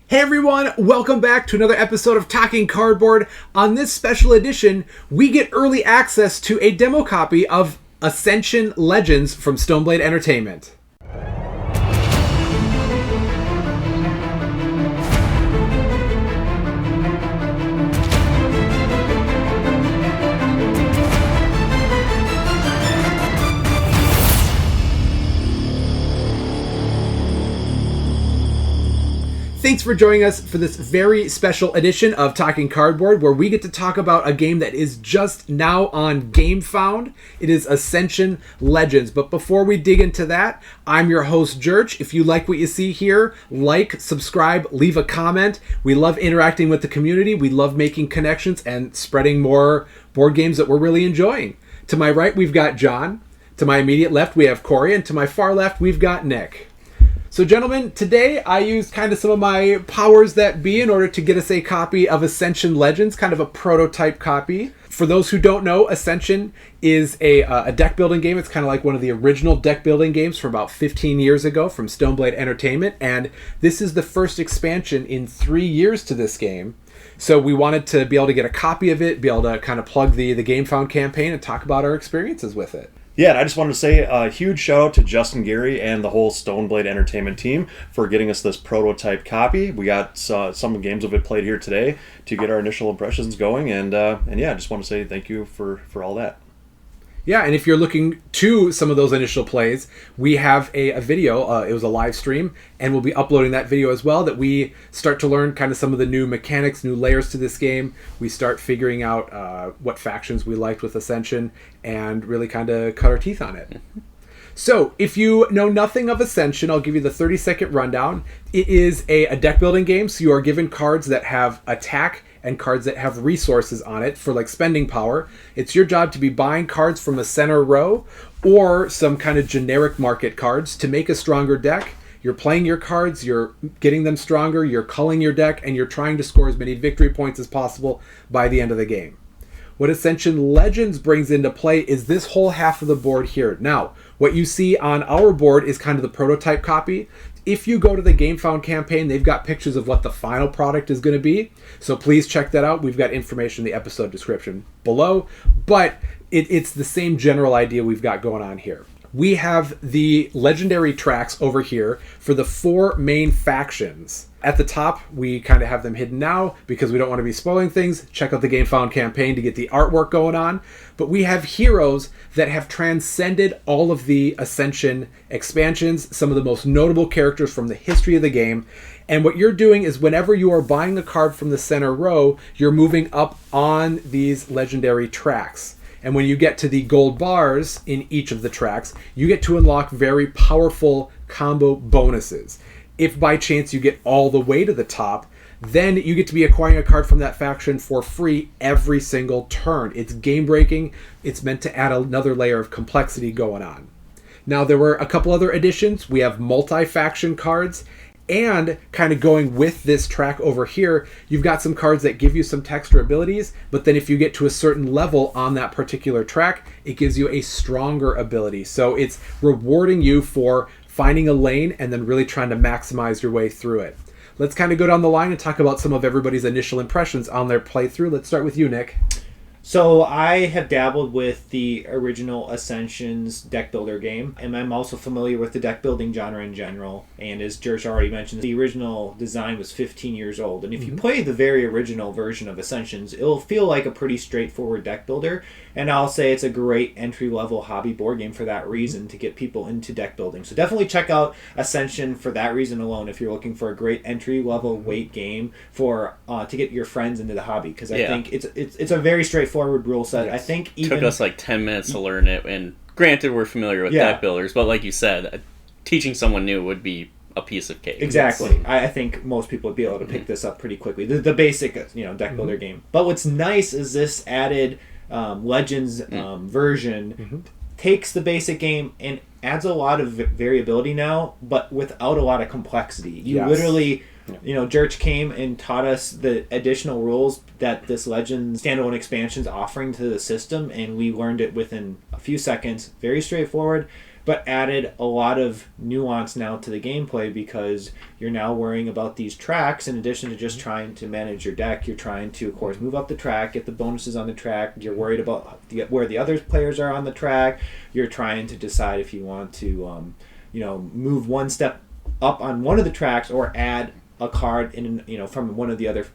Hey everyone, welcome back to another episode of Talking Cardboard. On this special edition, we get early access to a demo copy of Ascension Legends from Stoneblade Entertainment. Thanks for joining us for this very special edition of Talking Cardboard, where we get to talk about a game that is just now on GameFound. It is Ascension Legends. But before we dig into that, I'm your host, Jerch. If you like what you see here, like, subscribe, leave a comment. We love interacting with the community. We love making connections and spreading more board games that we're really enjoying. To my right, we've got John. To my immediate left, we have Corey. And to my far left, we've got Nick. So gentlemen, today I used kind of some of my powers that be in order to get us a copy of Ascension Legends, kind of a prototype copy. For those who don't know, Ascension is a deck building game. It's kind of like one of the original deck building games from about 15 years ago from Stoneblade Entertainment. And this is the first expansion in 3 years to this game. So we wanted to be able to get a copy of it, be able to kind of plug the GameFound campaign and talk about our experiences with it. Yeah, and I just wanted to say a huge shout out to Justin Gary and the whole Stoneblade Entertainment team for getting us this prototype copy. We got some games of it played here today to get our initial impressions going, and yeah, I just want to say thank you for all that. Yeah, and if you're looking to some of those initial plays, we have a video. It was a live stream, and we'll be uploading that video as well, that we start to learn kind of some of the new mechanics, new layers to this game. We start figuring out what factions we liked with Ascension and really kind of cut our teeth on it. So, if you know nothing of Ascension, I'll give you the 30-second rundown. It is a deck building game, so you are given cards that have attack and cards that have resources on it for like spending power. It's your job to be buying cards from a center row or some kind of generic market cards to make a stronger deck. You're playing your cards, you're getting them stronger, you're culling your deck, and you're trying to score as many victory points as possible by the end of the game. What Ascension Legends brings into play is this whole half of the board here. Now, what you see on our board is kind of the prototype copy. If you go to the GameFound campaign, they've got pictures of what the final product is going to be. So please check that out. We've got information in the episode description below. But it's the same general idea we've got going on here. We have the legendary tracks over here for the 4 main factions. At the top, we kind of have them hidden now because we don't want to be spoiling things. Check out the GameFound campaign to get the artwork going on. But we have heroes that have transcended all of the Ascension expansions, some of the most notable characters from the history of the game. And what you're doing is whenever you are buying a card from the center row, you're moving up on these legendary tracks. And when you get to the gold bars in each of the tracks, you get to unlock very powerful combo bonuses. If by chance you get all the way to the top, then you get to be acquiring a card from that faction for free every single turn. It's game breaking. It's meant to add another layer of complexity going on. Now, there were a couple other additions. We have multi-faction cards. And kind of going with this track over here, you've got some cards that give you some texture abilities, but then if you get to a certain level on that particular track, it gives you a stronger ability. So it's rewarding you for finding a lane and then really trying to maximize your way through it. Let's kind of go down the line and talk about some of everybody's initial impressions on their playthrough. Let's start with you, Nick. So I have dabbled with the original Ascension's deck builder game, and I'm also familiar with the deck building genre in general. And as Jersh already mentioned, the original design was 15 years old. And if you play the very original version of Ascensions, it'll feel like a pretty straightforward deck builder. And I'll say it's a great entry-level hobby board game for that reason, to get people into deck building. So definitely check out Ascension for that reason alone if you're looking for a great entry-level weight game for to get your friends into the hobby. Because I think it's a very straightforward rule set. Yes. I think even took us like 10 minutes to learn it, and granted we're familiar with deck builders, but like you said, teaching someone new would be a piece of cake. Exactly. I think most people would be able to pick this up pretty quickly. The basic deck builder game. But what's nice is this added Legends version takes the basic game and adds a lot of variability now, but without a lot of complexity. You literally Jerch came and taught us the additional rules that this Legends standalone expansion is offering to the system, and we learned it within a few seconds. Very straightforward, but added a lot of nuance now to the gameplay because you're now worrying about these tracks in addition to just trying to manage your deck. You're trying to, of course, move up the track, get the bonuses on the track. You're worried about where the other players are on the track. You're trying to decide if you want to, move one step up on one of the tracks or add a card from one of the other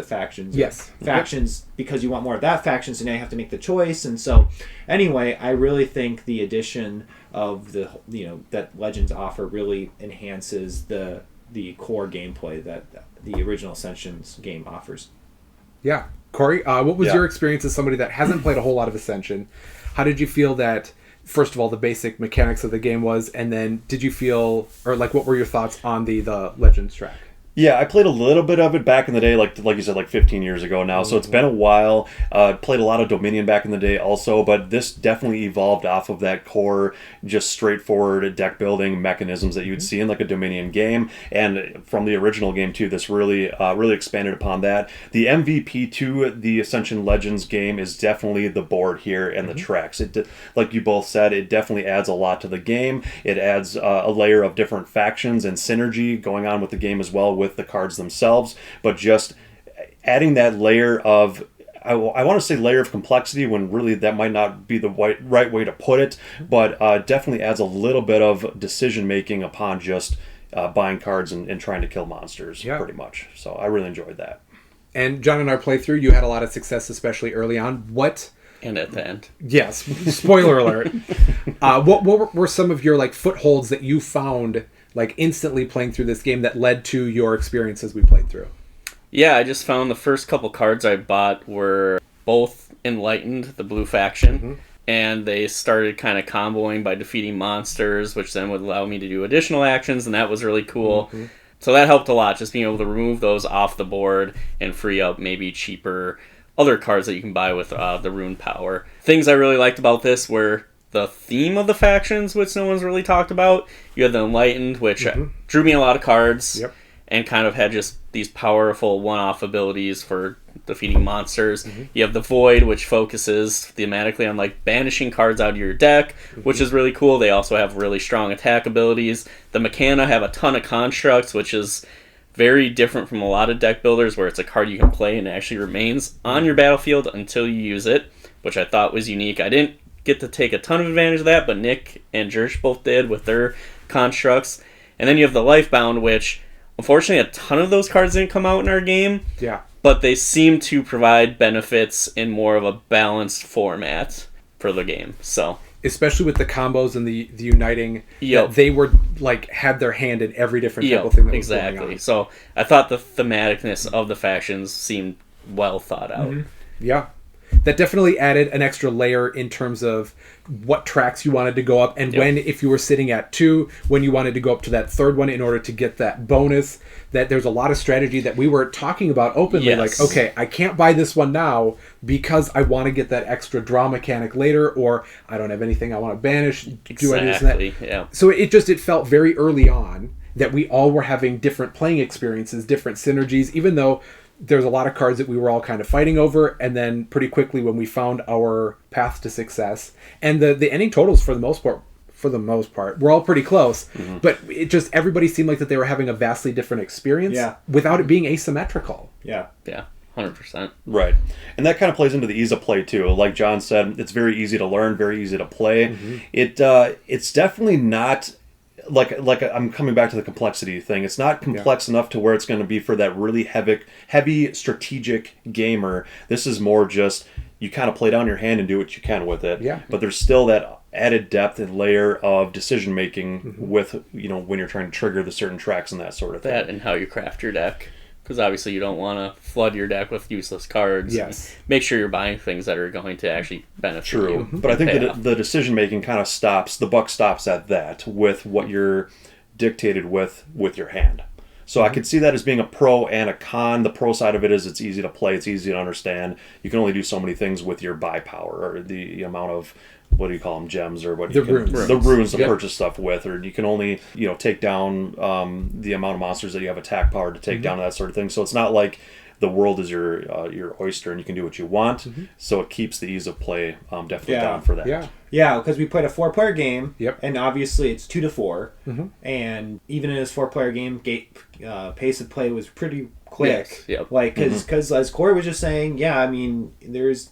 factions? Yes. Factions, because you want more of that faction, so now you have to make the choice. And so anyway, I really think the addition of that Legends offer really enhances the core gameplay that the original Ascension's game offers. Yeah. Corey, what was your experience as somebody that hasn't played a whole lot of Ascension? How did you feel that, first of all, the basic mechanics of the game was, and then did you feel, or what were your thoughts on the Legends track? Yeah, I played a little bit of it back in the day, like you said, 15 years ago now. So it's been a while. Played a lot of Dominion back in the day also, but this definitely evolved off of that core, just straightforward deck building mechanisms that you'd see in a Dominion game, and from the original game too. This really expanded upon that. The MVP to the Ascension Legends game is definitely the board here and the tracks. It, like you both said, it definitely adds a lot to the game. It adds a layer of different factions and synergy going on with the game as well, with the cards themselves, but just adding that layer of, I want to say layer of complexity when really that might not be the right way to put it, but definitely adds a little bit of decision making upon just buying cards and trying to kill monsters, pretty much. So I really enjoyed that. And John and our playthrough, you had a lot of success, especially early on. And at the end. Yes, spoiler alert. What were some of your footholds that you found instantly playing through this game that led to your experience as we played through? Yeah, I just found the first couple cards I bought were both Enlightened, the blue faction, and they started kind of comboing by defeating monsters, which then would allow me to do additional actions, and that was really cool. So that helped a lot, just being able to remove those off the board and free up maybe cheaper other cards that you can buy with the rune power. Things I really liked about this were the theme of the factions, which no one's really talked about. You had the Enlightened, which drew me a lot of cards, and kind of had just these powerful one-off abilities for defeating monsters. You have the Void, which focuses thematically on banishing cards out of your deck, which is really cool. They also have really strong attack abilities. The Mechana have a ton of constructs, which is very different from a lot of deck builders, where it's a card you can play and it actually remains on your battlefield until you use it, which I thought was unique. I didn't get to take a ton of advantage of that, but Nick and Jersh both did with their constructs. And then you have the Lifebound, which unfortunately a ton of those cards didn't come out in our game. Yeah. But they seem to provide benefits in more of a balanced format for the game. So especially with the combos and the uniting, they were had their hand in every different type of thing that was going on. So I thought the thematicness of the factions seemed well thought out. Yeah. That definitely added an extra layer in terms of what tracks you wanted to go up, and when, if you were sitting at 2, when you wanted to go up to that third one in order to get that bonus. That there's a lot of strategy that we were talking about openly, okay, I can't buy this one now because I want to get that extra draw mechanic later, or I don't have anything I want to banish. Do I do this and that? Yeah. So it felt very early on that we all were having different playing experiences, different synergies, even though there's a lot of cards that we were all kind of fighting over, and then pretty quickly when we found our path to success, and the ending totals for the most part, we're all pretty close, but it just, everybody seemed like that they were having a vastly different experience without it being asymmetrical. Yeah. 100%. Right. And that kind of plays into the ease of play too. Like John said, it's very easy to learn, very easy to play. It's definitely not like I'm coming back to the complexity thing. It's not complex enough to where it's going to be for that really heavy strategic gamer. This is more just you kind of play down your hand and do what you can with it. Yeah. But there's still that added depth and layer of decision making with when you're trying to trigger the certain tracks and that sort of thing. That and how you craft your deck. Because obviously you don't want to flood your deck with useless cards. Yes. Make sure you're buying things that are going to actually benefit you. But I think that the decision making kind of stops, the buck stops at that with what you're dictated with your hand. So I could see that as being a pro and a con. The pro side of it is it's easy to play, it's easy to understand. You can only do so many things with your buy power, or the amount of, what do you call them, gems, or what the runes. The runes to purchase stuff with, or you can only take down the amount of monsters that you have attack power to take down, that sort of thing. So it's not like the world is your oyster and you can do what you want. So it keeps the ease of play definitely down for that. Yeah, because we played a 4-player game, Yep. and obviously it's 2 to 4, and even in this 4-player game, pace of play was pretty quick. Yes, yep. Like, because as Corey was just saying, yeah, I mean,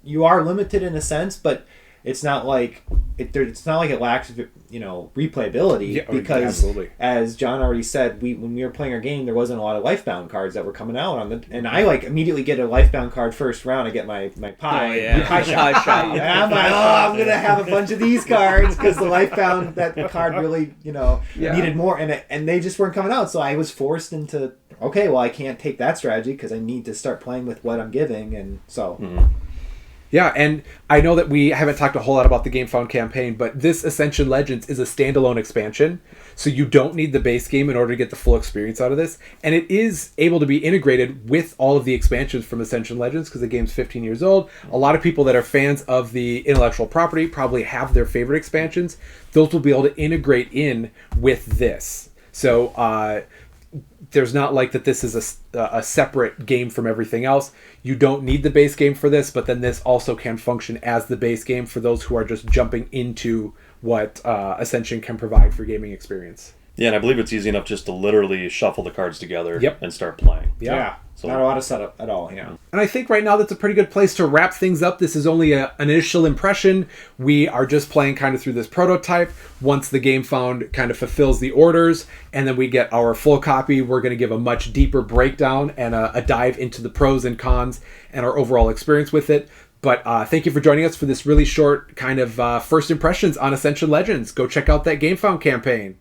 you are limited in a sense, but it's not like it's not like it lacks, replayability, because absolutely. as John already said, when we were playing our game, there wasn't a lot of lifebound cards that were coming out and I like immediately get a lifebound card first round. I get my pie. Oh, yeah. Pie shot. And I'm like, I'm gonna have a bunch of these cards because the lifebound that card really needed more, and they just weren't coming out. So I was forced into, okay, well, I can't take that strategy because I need to start playing with what I'm giving, and so. Yeah, and I know that we haven't talked a whole lot about the GameFound campaign, but this Ascension Legends is a standalone expansion, so you don't need the base game in order to get the full experience out of this. And it is able to be integrated with all of the expansions from Ascension Legends because the game's 15 years old. A lot of people that are fans of the intellectual property probably have their favorite expansions. Those will be able to integrate in with this. So there's not like that this is a separate game from everything else. You don't need the base game for this, but then this also can function as the base game for those who are just jumping into what Ascension can provide for gaming experience. Yeah, and I believe it's easy enough just to literally shuffle the cards together and start playing. Yeah. So, not a lot of setup at all, yeah. And I think right now that's a pretty good place to wrap things up. This is only an initial impression. We are just playing kind of through this prototype. Once the GameFound kind of fulfills the orders, and then we get our full copy, we're going to give a much deeper breakdown and a dive into the pros and cons and our overall experience with it. But thank you for joining us for this really short kind of first impressions on Ascension Legends. Go check out that GameFound campaign.